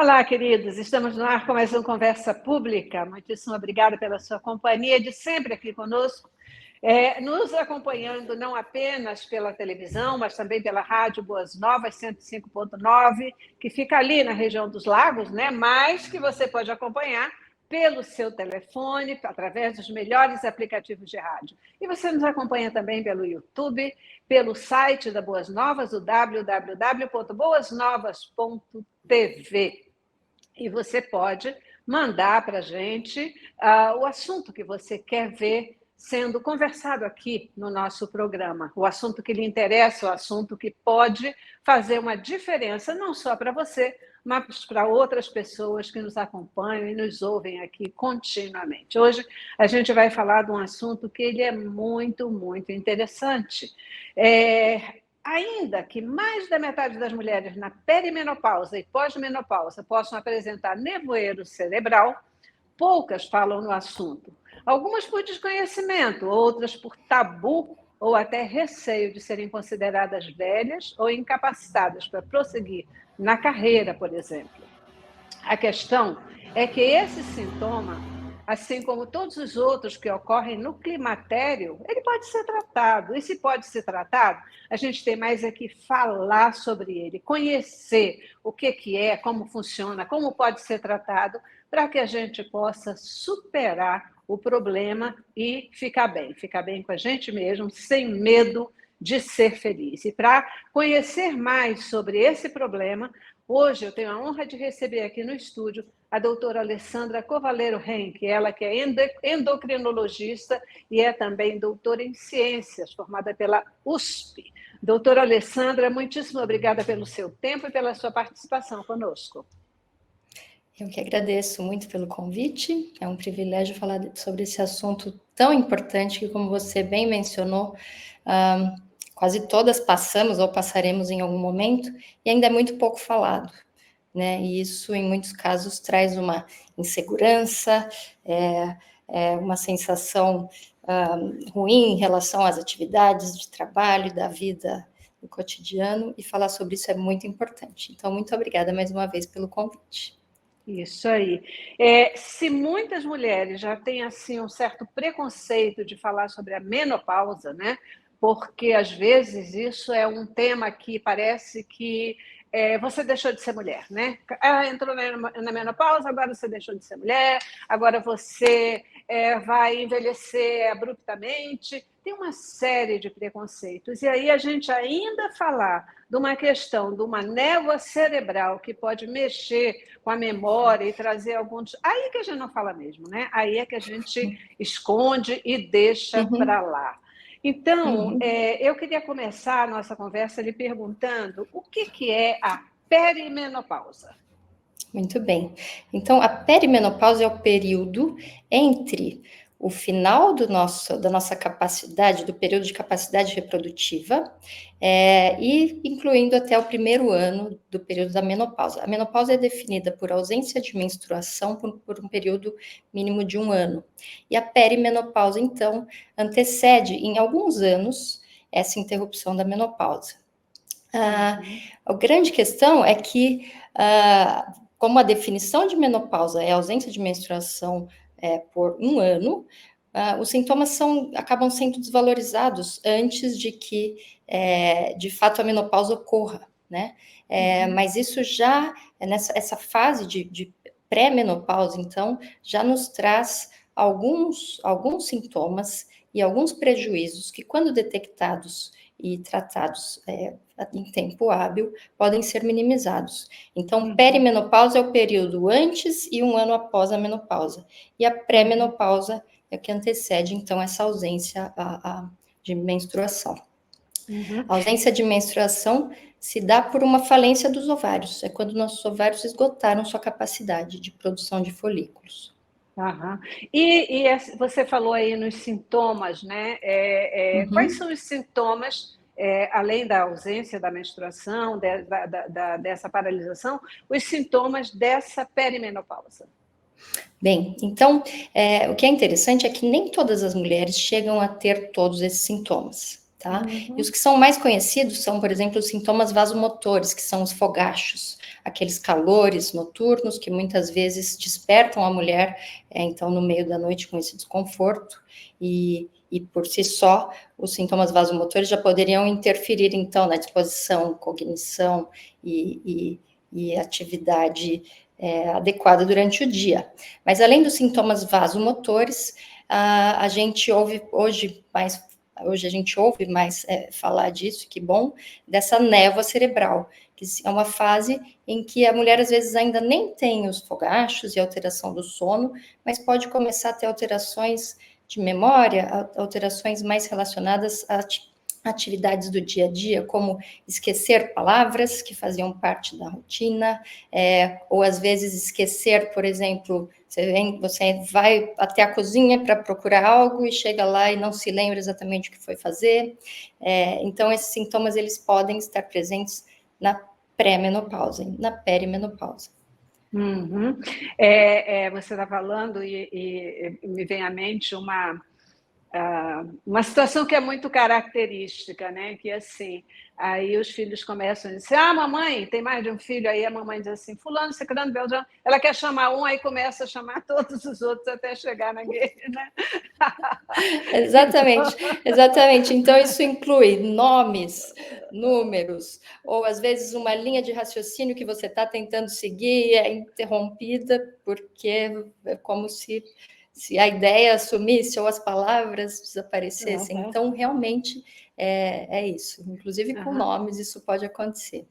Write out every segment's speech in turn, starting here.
Olá, queridos. Estamos no ar com mais uma Conversa Pública. Muitíssimo obrigada pela sua companhia de sempre aqui conosco, nos acompanhando não apenas pela televisão, mas também pela Rádio Boas Novas 105.9, que fica ali na região dos Lagos, né? Mas que você pode acompanhar pelo seu telefone, através dos melhores aplicativos de rádio. E você nos acompanha também pelo YouTube, pelo site da Boas Novas, o www.boasnovas.tv. E você pode mandar para a gente o assunto que você quer ver sendo conversado aqui no nosso programa, o assunto que lhe interessa, o assunto que pode fazer uma diferença, não só para você, mas para outras pessoas que nos acompanham e nos ouvem aqui continuamente. Hoje a gente vai falar de um assunto que ele é muito, muito interessante. Ainda que mais da metade das mulheres na perimenopausa e pós-menopausa possam apresentar nevoeiro cerebral, poucas falam no assunto. Algumas por desconhecimento, outras por tabu ou até receio de serem consideradas velhas ou incapacitadas para prosseguir na carreira, por exemplo. A questão é que esse sintoma, assim como todos os outros que ocorrem no climatério, ele pode ser tratado. E se pode ser tratado, a gente tem mais é que falar sobre ele, conhecer o que é, como funciona, como pode ser tratado, para que a gente possa superar o problema e ficar bem com a gente mesmo, sem medo de ser feliz. E para conhecer mais sobre esse problema, hoje eu tenho a honra de receber aqui no estúdio a doutora Alessandra Covaleiro-Henck, ela que é endocrinologista e é também doutora em ciências, formada pela USP. Doutora Alessandra, muitíssimo obrigada pelo seu tempo e pela sua participação conosco. Eu que agradeço muito pelo convite, é um privilégio falar sobre esse assunto tão importante que, como você bem mencionou, quase todas passamos ou passaremos em algum momento e ainda é muito pouco falado, né? E isso, em muitos casos, traz uma insegurança, uma sensação ruim em relação às atividades de trabalho, da vida no cotidiano, e falar sobre isso é muito importante. Então, muito obrigada mais uma vez pelo convite. Isso aí. Se muitas mulheres já têm assim um certo preconceito de falar sobre a menopausa, né? Porque às vezes isso é um tema que parece que você deixou de ser mulher, né? Entrou na menopausa, agora você deixou de ser mulher, agora você vai envelhecer abruptamente. Tem uma série de preconceitos. E aí a gente ainda falar de uma questão de uma névoa cerebral que pode mexer com a memória e trazer alguns... Aí que a gente não fala mesmo, né? Aí é que a gente esconde e deixa para lá. Então, eu queria começar a nossa conversa lhe perguntando o que é a perimenopausa? Muito bem. Então, a perimenopausa é o período entre o final da nossa capacidade, do período de capacidade reprodutiva, e incluindo até o primeiro ano do período da menopausa. A menopausa é definida por ausência de menstruação por um período mínimo de 1 ano. E a perimenopausa, então, antecede em alguns anos essa interrupção da menopausa. A grande questão é que, como a definição de menopausa é ausência de menstruação por 1 ano, os sintomas acabam sendo desvalorizados antes de que, de fato, a menopausa ocorra, né? Mas isso já, essa fase de pré-menopausa, então, já nos traz alguns sintomas e alguns prejuízos que, quando detectados e tratados em tempo hábil, podem ser minimizados. Então, perimenopausa é o período antes e 1 ano após a menopausa. E a pré-menopausa é o que antecede, então, essa ausência de menstruação. A ausência de menstruação se dá por uma falência dos ovários. É quando nossos ovários esgotaram sua capacidade de produção de folículos. E você falou aí nos sintomas, né? Quais são os sintomas, além da ausência da menstruação, dessa paralisação, os sintomas dessa perimenopausa? Bem, então, o que é interessante é que nem todas as mulheres chegam a ter todos esses sintomas, tá? E os que são mais conhecidos são, por exemplo, os sintomas vasomotores, que são os fogachos, aqueles calores noturnos que muitas vezes despertam a mulher, então, no meio da noite com esse desconforto, e por si só, os sintomas vasomotores já poderiam interferir, então, na disposição, cognição e atividade adequada durante o dia. Mas, além dos sintomas vasomotores, a gente ouve hoje a gente ouve mais falar disso, que bom, dessa névoa cerebral, que é uma fase em que a mulher, às vezes, ainda nem tem os fogachos e alteração do sono, mas pode começar a ter alterações de memória, alterações mais relacionadas a atividades do dia a dia, como esquecer palavras que faziam parte da rotina, ou às vezes esquecer, por exemplo, você vai até a cozinha para procurar algo e chega lá e não se lembra exatamente o que foi fazer. Então, esses sintomas, eles podem estar presentes na pré-menopausa, na perimenopausa. Uhum. Você está falando e me vem à mente uma situação que é muito característica, né? Que assim, aí os filhos começam a dizer: ah, mamãe, tem mais de um filho, aí a mamãe diz assim: fulano, ciclano, beltrano, ela quer chamar um, aí começa a chamar todos os outros até chegar naquele, né? Exatamente. Então, isso inclui nomes, números, ou às vezes uma linha de raciocínio que você está tentando seguir é interrompida, porque é como se a ideia sumisse ou as palavras desaparecessem. Uhum. Então, realmente, é isso. Inclusive, com nomes, isso pode acontecer.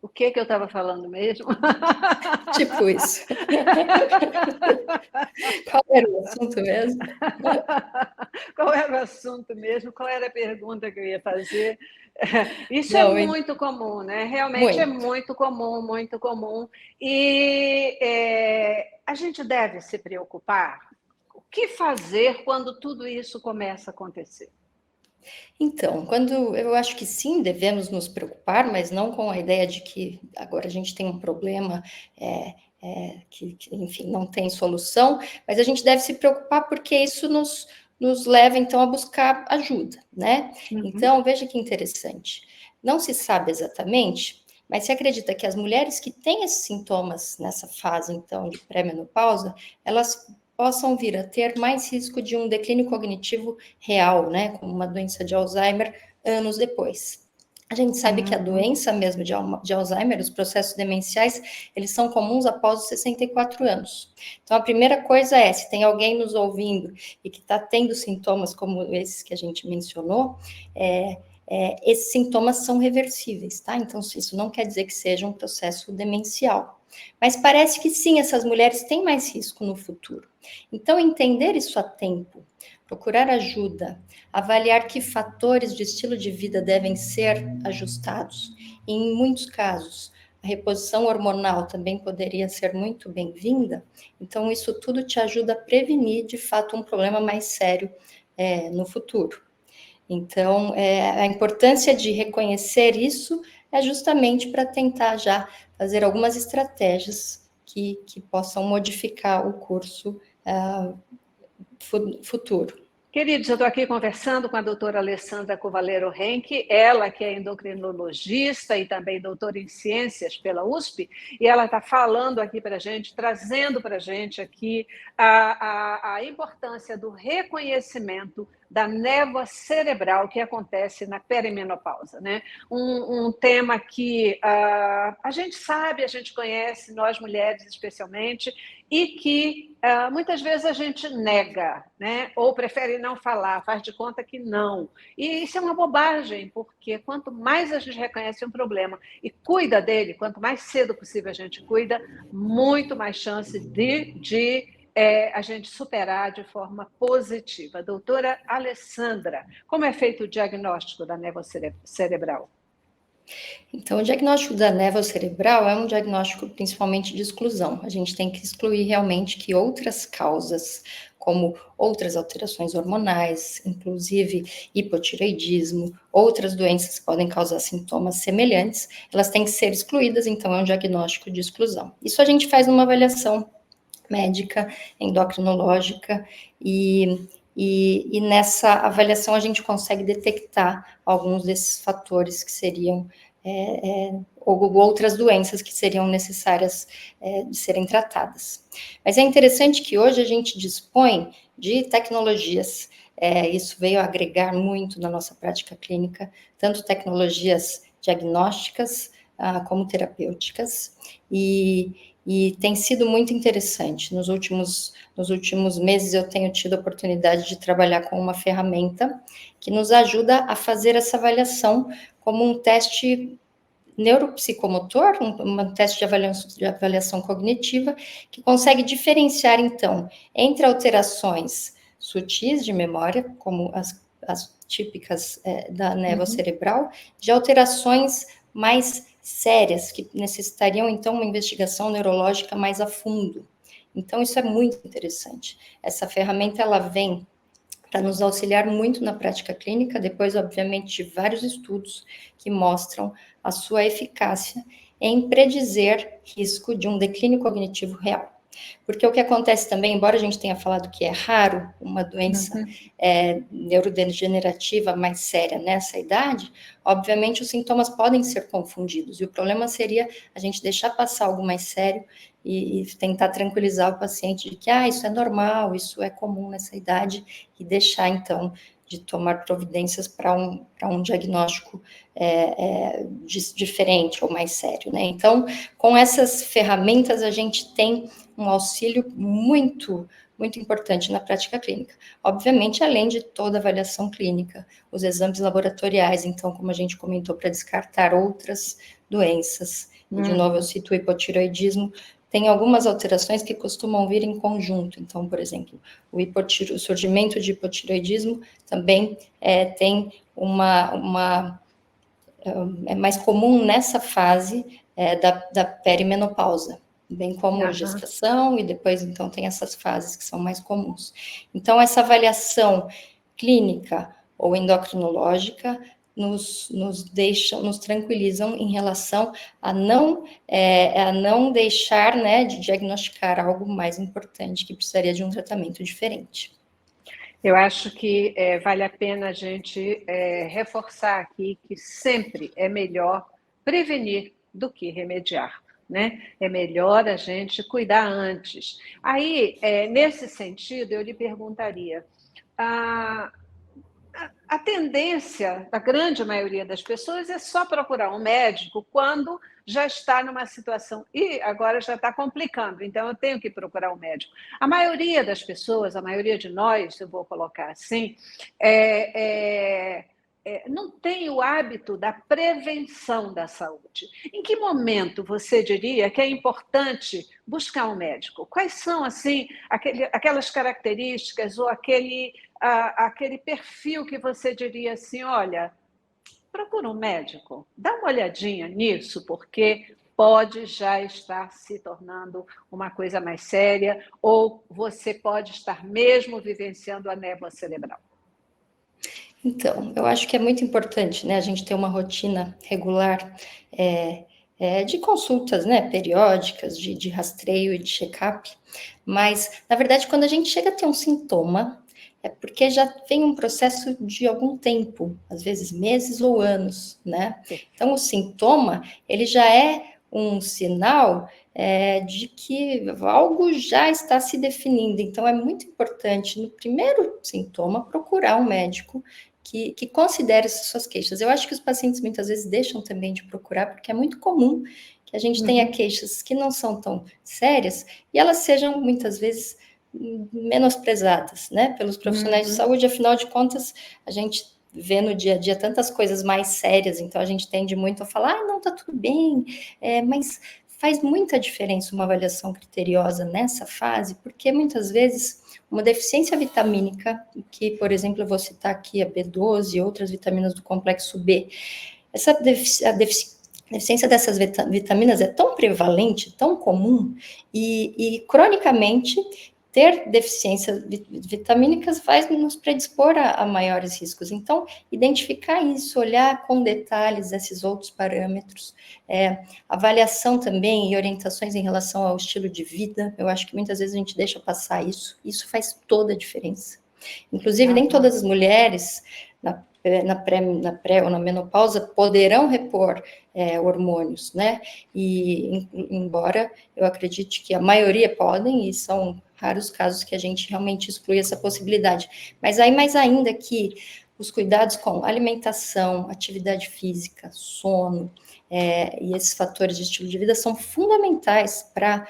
O que eu estava falando mesmo? Tipo isso. Qual era o assunto mesmo? Qual era o assunto mesmo? Qual era a pergunta que eu ia fazer? Isso Não, é muito comum, né? Realmente muito. é muito comum, muito comum. E a gente deve se preocupar. O que fazer quando tudo isso começa a acontecer? Então, quando eu acho que sim, devemos nos preocupar, mas não com a ideia de que agora a gente tem um problema que, enfim, não tem solução, mas a gente deve se preocupar porque isso nos leva, então, a buscar ajuda, né? Uhum. Então, veja que interessante. Não se sabe exatamente, mas se acredita que as mulheres que têm esses sintomas nessa fase, então, de pré-menopausa, elas possam vir a ter mais risco de um declínio cognitivo real, né, como uma doença de Alzheimer, anos depois. A gente sabe que a doença mesmo de Alzheimer, os processos demenciais, eles são comuns após os 64 anos. Então, a primeira coisa é, se tem alguém nos ouvindo e que está tendo sintomas como esses que a gente mencionou, esses sintomas são reversíveis, tá? Então, isso não quer dizer que seja um processo demencial. Mas parece que sim, essas mulheres têm mais risco no futuro. Então, entender isso a tempo, procurar ajuda, avaliar que fatores de estilo de vida devem ser ajustados. E, em muitos casos, a reposição hormonal também poderia ser muito bem-vinda. Então, isso tudo te ajuda a prevenir, de fato, um problema mais sério no futuro. Então, a importância de reconhecer isso é justamente para tentar já fazer algumas estratégias que possam modificar o curso futuro. Queridos, eu estou aqui conversando com a doutora Alessandra Covalero Henke, ela que é endocrinologista e também doutora em ciências pela USP, e ela está falando aqui para a gente, trazendo para a gente aqui a importância do reconhecimento da névoa cerebral que acontece na perimenopausa, né? Um tema que a gente sabe, a gente conhece, nós mulheres especialmente, e que muitas vezes a gente nega, né? Ou prefere não falar, faz de conta que não. E isso é uma bobagem, porque quanto mais a gente reconhece um problema e cuida dele, quanto mais cedo possível a gente cuida, muito mais chance de a gente superar de forma positiva. Doutora Alessandra, como é feito o diagnóstico da névoa cerebral? Então, o diagnóstico da névoa cerebral é um diagnóstico principalmente de exclusão. A gente tem que excluir realmente que outras causas, como outras alterações hormonais, inclusive hipotireoidismo, outras doenças que podem causar sintomas semelhantes, elas têm que ser excluídas, então é um diagnóstico de exclusão. Isso a gente faz numa avaliação médica, endocrinológica, e nessa avaliação a gente consegue detectar alguns desses fatores que seriam ou outras doenças que seriam necessárias de serem tratadas. Mas é interessante que hoje a gente dispõe de tecnologias, isso veio agregar muito na nossa prática clínica, tanto tecnologias diagnósticas como terapêuticas, e tem sido muito interessante. Nos últimos meses eu tenho tido a oportunidade de trabalhar com uma ferramenta que nos ajuda a fazer essa avaliação como um teste neuropsicomotor, um teste de avaliação cognitiva, que consegue diferenciar, então, entre alterações sutis de memória, como as típicas da névoa cerebral, de alterações mais sérias, que necessitariam, então, uma investigação neurológica mais a fundo. Então, isso é muito interessante. Essa ferramenta, ela vem para nos auxiliar muito na prática clínica, depois, obviamente, de vários estudos que mostram a sua eficácia em predizer risco de um declínio cognitivo real. Porque o que acontece também, embora a gente tenha falado que é raro uma doença neurodegenerativa mais séria nessa idade, obviamente os sintomas podem ser confundidos, e o problema seria a gente deixar passar algo mais sério e tentar tranquilizar o paciente de que isso é normal, isso é comum nessa idade, e deixar, então, de tomar providências para um diagnóstico diferente ou mais sério, né? Então, com essas ferramentas, a gente tem um auxílio muito importante na prática clínica. Obviamente, além de toda a avaliação clínica, os exames laboratoriais, então, como a gente comentou, para descartar outras doenças, e de novo eu cito o hipotireoidismo, tem algumas alterações que costumam vir em conjunto. Então, por exemplo, o surgimento de hipotireoidismo também tem é mais comum nessa fase da perimenopausa, bem como a gestação, e depois, então, tem essas fases que são mais comuns. Então, essa avaliação clínica ou endocrinológica nos tranquilizam em relação a não deixar, né, de diagnosticar algo mais importante que precisaria de um tratamento diferente. Eu acho que vale a pena a gente reforçar aqui que sempre é melhor prevenir do que remediar, né? É melhor a gente cuidar antes. Aí, nesse sentido, eu lhe perguntaria, a tendência da grande maioria das pessoas é só procurar um médico quando já está numa situação, e agora já está complicando, então eu tenho que procurar um médico. A maioria das pessoas, a maioria de nós, eu vou colocar assim, não tem o hábito da prevenção da saúde. Em que momento você diria que é importante buscar um médico? Quais são, assim, aquelas características ou aquele perfil que você diria assim, olha, procura um médico, dá uma olhadinha nisso, porque pode já estar se tornando uma coisa mais séria, ou você pode estar mesmo vivenciando a névoa cerebral. Então, eu acho que é muito importante, né, a gente ter uma rotina regular de consultas, né, periódicas, de rastreio e de check-up, mas, na verdade, quando a gente chega a ter um sintoma, é porque já vem um processo de algum tempo, às vezes meses ou anos, né? Então, o sintoma, ele já é um sinal de que algo já está se definindo. Então, é muito importante, no primeiro sintoma, procurar um médico que considere essas suas queixas. Eu acho que os pacientes muitas vezes deixam também de procurar, porque é muito comum que a gente tenha queixas que não são tão sérias e elas sejam, muitas vezes, menosprezadas, né, pelos profissionais de saúde. Afinal de contas, a gente vê no dia a dia tantas coisas mais sérias, então a gente tende muito a falar, não, tá tudo bem, mas faz muita diferença uma avaliação criteriosa nessa fase, porque muitas vezes uma deficiência vitamínica, que, por exemplo, eu vou citar aqui a B12 e outras vitaminas do complexo B, a deficiência dessas vitaminas é tão prevalente, tão comum, e cronicamente ter deficiências vitamínicas vai nos predispor a maiores riscos. Então, identificar isso, olhar com detalhes esses outros parâmetros, avaliação também e orientações em relação ao estilo de vida, eu acho que muitas vezes a gente deixa passar isso faz toda a diferença. Inclusive, nem todas as mulheres, na pré ou na menopausa poderão repor hormônios, né? E embora eu acredite que a maioria podem, e são raros casos que a gente realmente exclui essa possibilidade. Mas aí, mais ainda que os cuidados com alimentação, atividade física, sono, e esses fatores de estilo de vida são fundamentais para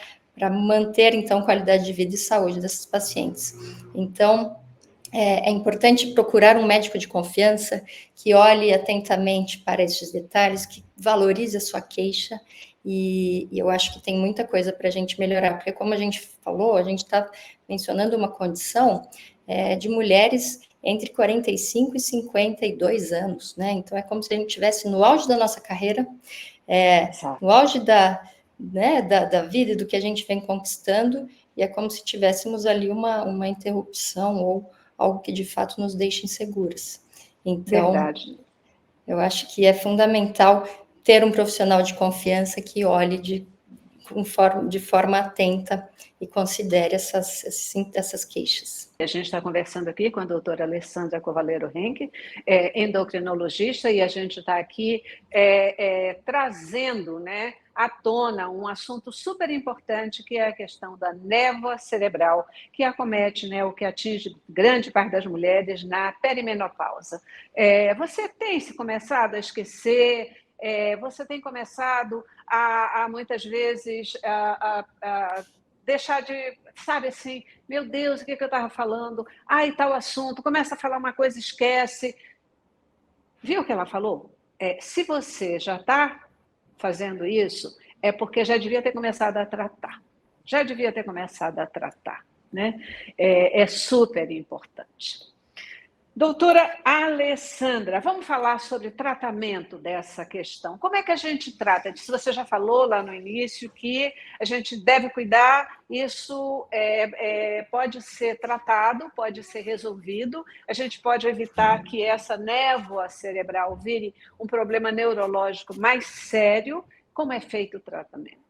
manter, então, qualidade de vida e saúde desses pacientes. Então, é importante procurar um médico de confiança que olhe atentamente para esses detalhes, que valorize a sua queixa, e eu acho que tem muita coisa para a gente melhorar, porque como a gente falou, a gente está mencionando uma condição de mulheres entre 45 e 52 anos, né? Então é como se a gente estivesse no auge da nossa carreira, no auge da vida e do que a gente vem conquistando, e é como se tivéssemos ali uma interrupção ou algo que de fato nos deixe inseguras. Então, verdade. Eu acho que é fundamental ter um profissional de confiança que olhe de forma atenta e considere essas queixas. A gente está conversando aqui com a doutora Alessandra Covaleiro Henke, endocrinologista, e a gente está aqui trazendo, né, à tona um assunto super importante, que é a questão da névoa cerebral, que acomete, né, o que atinge grande parte das mulheres na perimenopausa. Você tem se começado a esquecer, você tem começado a muitas vezes, deixar de, sabe assim, meu Deus, o que eu estava falando? E tal assunto, começa a falar uma coisa, esquece. Viu o que ela falou? Se você já está fazendo isso, é porque já devia ter começado a tratar. Já devia ter começado a tratar, né? É super importante. Doutora Alessandra, vamos falar sobre tratamento dessa questão. Como é que a gente trata? Se você já falou lá no início que a gente deve cuidar, isso pode ser tratado, pode ser resolvido, a gente pode evitar que essa névoa cerebral vire um problema neurológico mais sério. Como é feito o tratamento?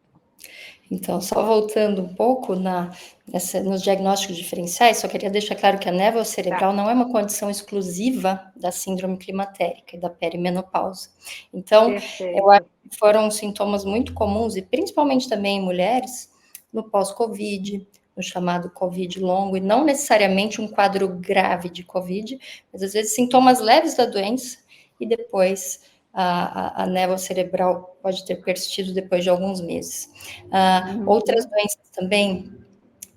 Então, só voltando um pouco nos diagnósticos diferenciais, só queria deixar claro que a névoa cerebral não é uma condição exclusiva da síndrome climatérica e da perimenopausa. Então, eu acho que foram sintomas muito comuns, e principalmente também em mulheres, no pós-Covid, no chamado Covid longo, e não necessariamente um quadro grave de Covid, mas às vezes sintomas leves da doença, e depois a névoa cerebral pode ter persistido depois de alguns meses. Outras doenças também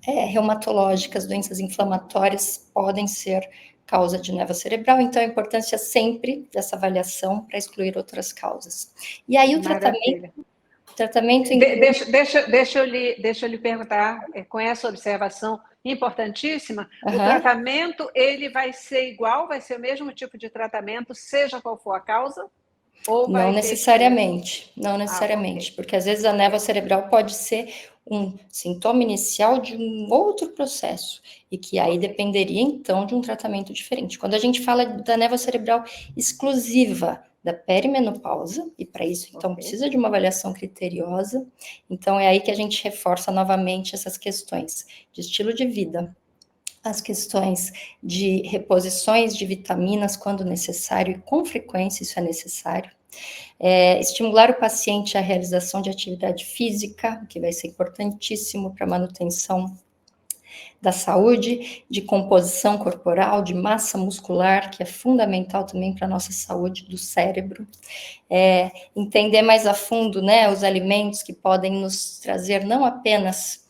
reumatológicas, doenças inflamatórias, podem ser causa de névoa cerebral, então a importância sempre dessa avaliação para excluir outras causas. E aí o tratamento inclui... Deixa eu lhe perguntar, com essa observação importantíssima, o tratamento ele vai ser igual, vai ser o mesmo tipo de tratamento, seja qual for a causa? Não necessariamente, porque às vezes a névoa cerebral pode ser um sintoma inicial de um outro processo, e que aí dependeria, então, de um tratamento diferente. Quando a gente fala da névoa cerebral exclusiva da perimenopausa, e para isso, então, precisa de uma avaliação criteriosa, então é aí que a gente reforça novamente essas questões de estilo de vida, as questões de reposições de vitaminas quando necessário, e com frequência isso é necessário, estimular o paciente à realização de atividade física, que vai ser importantíssimo para a manutenção da saúde, de composição corporal, de massa muscular, que é fundamental também para a nossa saúde do cérebro, entender mais a fundo, né, os alimentos que podem nos trazer não apenas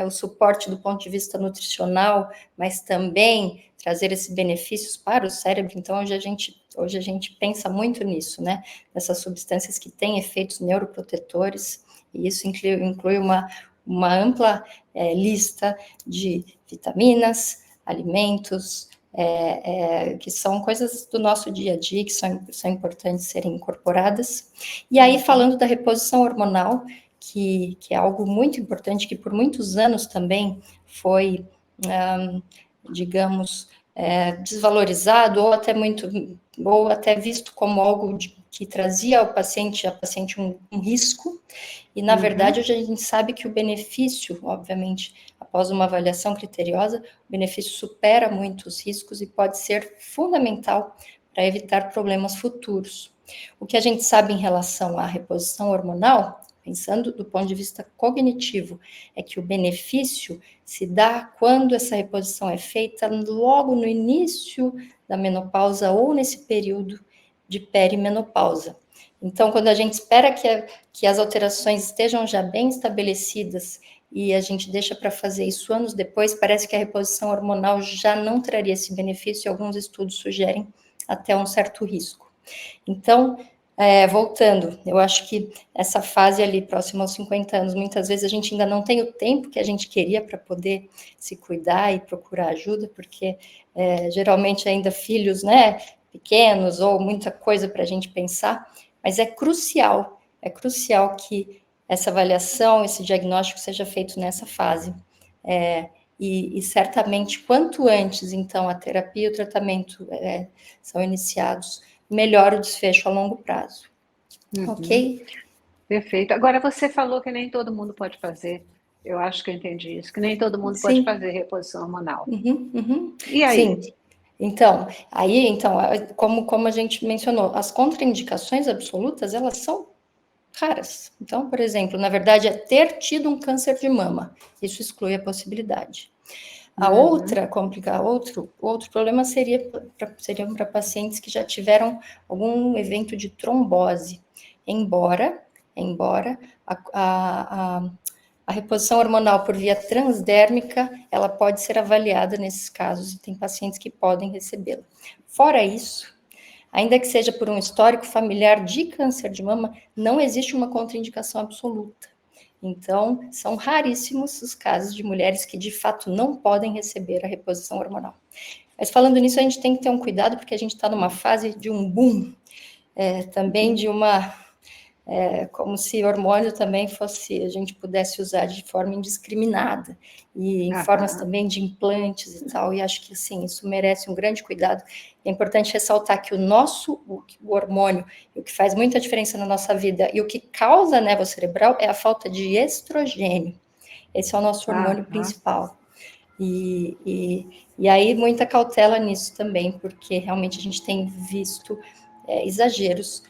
o suporte do ponto de vista nutricional, mas também trazer esses benefícios para o cérebro. Então, hoje a gente pensa muito nisso, né? Nessas substâncias que têm efeitos neuroprotetores, e isso inclui uma ampla lista de vitaminas, alimentos, que são coisas do nosso dia a dia, que são importantes serem incorporadas. E aí, falando da reposição hormonal, que é algo muito importante, que por muitos anos também foi, digamos, desvalorizado, ou até visto como algo que trazia ao paciente um risco, e na verdade hoje a gente sabe que o benefício, obviamente, após uma avaliação criteriosa, o benefício supera muito os riscos e pode ser fundamental para evitar problemas futuros. O que a gente sabe em relação à reposição hormonal, pensando do ponto de vista cognitivo, é que o benefício se dá quando essa reposição é feita logo no início da menopausa ou nesse período de perimenopausa. Então, quando a gente espera que as alterações estejam já bem estabelecidas e a gente deixa para fazer isso anos depois, parece que a reposição hormonal já não traria esse benefício e alguns estudos sugerem até um certo risco. Então, voltando, eu acho que essa fase ali, próxima aos 50 anos, muitas vezes a gente ainda não tem o tempo que a gente queria para poder se cuidar e procurar ajuda, porque geralmente ainda filhos, né, pequenos ou muita coisa para a gente pensar, mas é crucial que essa avaliação, esse diagnóstico seja feito nessa fase. E certamente, quanto antes, então, a terapia e o tratamento são iniciados, melhor o desfecho a longo prazo. Uhum. Ok? Perfeito. Agora, você falou que nem todo mundo pode fazer. Eu acho que eu entendi isso, que nem todo mundo pode fazer reposição hormonal. E aí? Sim. Então, como a gente mencionou, as contraindicações absolutas, elas são raras. Então, por exemplo, na verdade, é ter tido um câncer de mama. Isso exclui a possibilidade. A outra outro problema seriam para pacientes que já tiveram algum evento de trombose, embora a reposição hormonal por via transdérmica, ela pode ser avaliada nesses casos e tem pacientes que podem recebê-la. Fora isso, ainda que seja por um histórico familiar de câncer de mama, não existe uma contraindicação absoluta. Então, são raríssimos os casos de mulheres que, de fato, não podem receber a reposição hormonal. Mas, falando nisso, a gente tem que ter um cuidado, porque a gente está numa fase de um boom, também de uma... como se hormônio também fosse, a gente pudesse usar de forma indiscriminada, e em formas também de implantes e tal, e acho que, assim, isso merece um grande cuidado. É importante ressaltar que o hormônio, o que faz muita diferença na nossa vida, e o que causa névoa cerebral é a falta de estrogênio. Esse é o nosso hormônio principal. E aí, muita cautela nisso também, porque realmente a gente tem visto exageros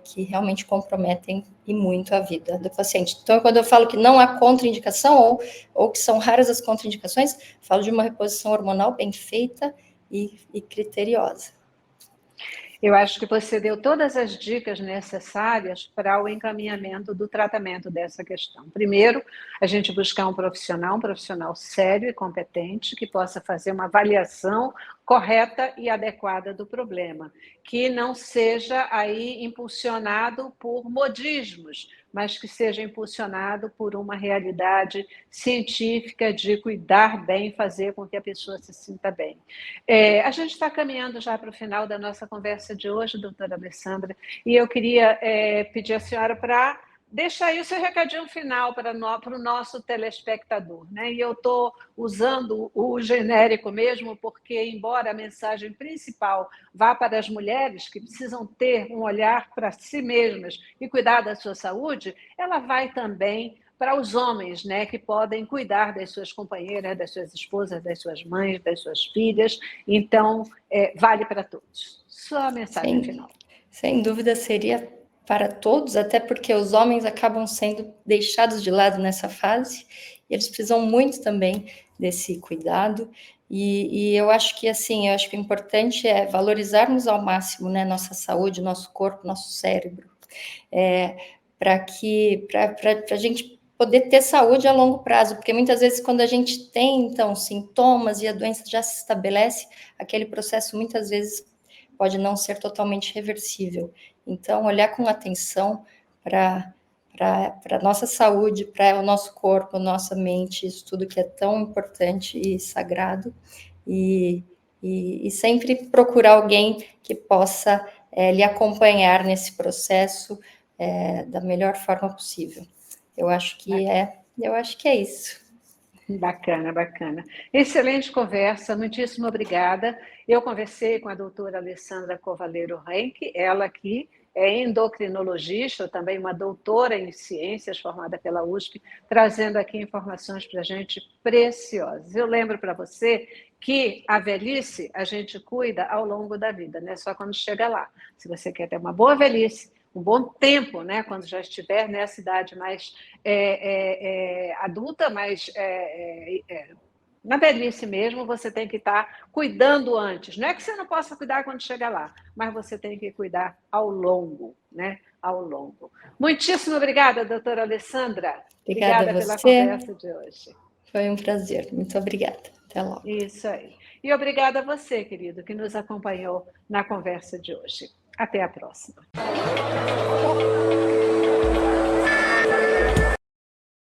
que realmente comprometem e muito a vida do paciente. Então, quando eu falo que não há contraindicação, ou que são raras as contraindicações, falo de uma reposição hormonal bem feita e criteriosa. Eu acho que você deu todas as dicas necessárias para o encaminhamento do tratamento dessa questão. Primeiro, a gente buscar um profissional sério e competente, que possa fazer uma avaliação correta e adequada do problema, que não seja aí impulsionado por modismos, mas que seja impulsionado por uma realidade científica de cuidar bem, fazer com que a pessoa se sinta bem. A gente está caminhando já para o final da nossa conversa de hoje, doutora Alessandra, e eu queria pedir à senhora para deixar aí o seu recadinho final para o nosso telespectador, né? E eu estou usando o genérico mesmo, porque, embora a mensagem principal vá para as mulheres que precisam ter um olhar para si mesmas e cuidar da sua saúde, ela vai também para os homens, né, que podem cuidar das suas companheiras, das suas esposas, das suas mães, das suas filhas. Então, vale para todos. Sua mensagem final. Sem dúvida, seria para todos, até porque os homens acabam sendo deixados de lado nessa fase, e eles precisam muito também desse cuidado, e eu acho que, assim, eu acho que o importante é valorizarmos ao máximo, né, nossa saúde, nosso corpo, nosso cérebro, para a gente poder ter saúde a longo prazo, porque muitas vezes quando a gente tem, então, sintomas e a doença já se estabelece, aquele processo muitas vezes pode não ser totalmente reversível. Então, olhar com atenção para a nossa saúde, para o nosso corpo, nossa mente, isso tudo que é tão importante e sagrado, e sempre procurar alguém que possa lhe acompanhar nesse processo da melhor forma possível. Eu acho que é isso. Bacana, bacana. Excelente conversa, muitíssimo obrigada. Eu conversei com a doutora Alessandra Covaleiro Renck, ela que é endocrinologista, também uma doutora em ciências, formada pela USP, trazendo aqui informações para a gente preciosas. Eu lembro para você que a velhice a gente cuida ao longo da vida, não é só quando chega lá. Se você quer ter uma boa velhice, um bom tempo, né, quando já estiver nessa idade mais adulta, mais na velhice mesmo, você tem que estar cuidando antes. Não é que você não possa cuidar quando chegar lá, mas você tem que cuidar ao longo, né? Ao longo. Muitíssimo obrigada, doutora Alessandra. Obrigada a pela você. conversa de hoje. Foi um prazer. Muito obrigada. Até logo. Isso aí. E obrigada a você, querido, que nos acompanhou na conversa de hoje. Até a próxima.